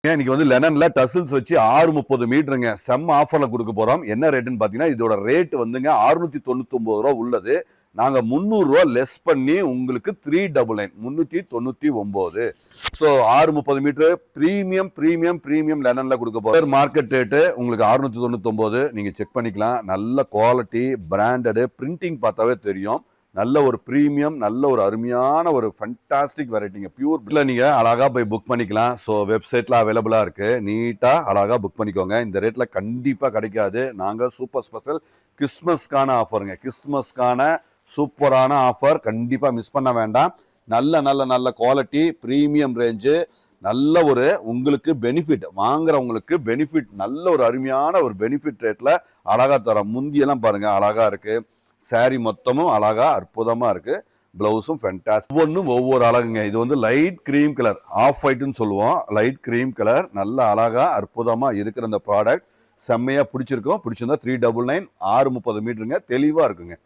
இன்னைக்கு வந்து லெனன்ல டசில்ஸ் வச்சு 630 மீட்டருங்க செம்ம ஆஃபர்ல கொடுக்க போறோம். என்ன ரேட்டுன்னு பாத்தீங்கன்னா இதோட ரேட் வந்துங்க 699 ரூபா உள்ளது. நாங்க 300 ரூபா லெஸ் பண்ணி உங்களுக்கு 399 399. ஸோ 630 மீட்டர் பிரீமியம் லெனன்ல கொடுக்க போறோம். மார்க்கெட் ரேட்டு உங்களுக்கு 699. நீங்க செக் பண்ணிக்கலாம். நல்ல குவாலிட்டி, பிராண்டடு, பிரிண்டிங் பார்த்தாவே தெரியும். நல்ல ஒரு பிரீமியம், நல்ல ஒரு அருமையான ஒரு ஃபண்டாஸ்டிக் வெரைட்டிங்க. பியூர் நீங்க அழகா போய் புக் பண்ணிக்கலாம். ஸோ வெப்சைட்ல அவைலபிளா இருக்கு. நீட்டா அழகா புக் பண்ணிக்கோங்க. இந்த ரேட்ல கண்டிப்பா கிடைக்காது. நாங்க சூப்பர் ஸ்பெஷல் கிறிஸ்மஸ்க்கான ஆஃபருங்க. கிறிஸ்மஸ்க்கான சூப்பரான ஆஃபர், கண்டிப்பா மிஸ் பண்ண வேண்டாம். நல்ல குவாலிட்டி, பிரீமியம் ரேஞ்சு, நல்ல ஒரு உங்களுக்கு பெனிஃபிட், வாங்குறவங்களுக்கு பெனிஃபிட், நல்ல ஒரு அருமையான ஒரு பெனிஃபிட் ரேட்ல அழகா தரோம். முந்தியெல்லாம் பாருங்க அழகா இருக்கு. சாரி மொத்தமும் அழகா அற்புதமா இருக்கு. பிளவுஸும் ஃபேண்டாஸ்டிக். ஒவ்வொன்றும் ஒவ்வொரு அழகுங்க. இது வந்து லைட் கிரீம் கலர், ஆஃப் ஒயிட்னு சொல்லுவோம். லைட் கிரீம் கலர் நல்ல அழகா அற்புதமா இருக்கிற இந்த ப்ராடக்ட் செம்மையா பிடிச்சிருக்கும். பிடிச்சிருந்தா 399 630 மீட்டருங்க. தெளிவா இருக்குங்க.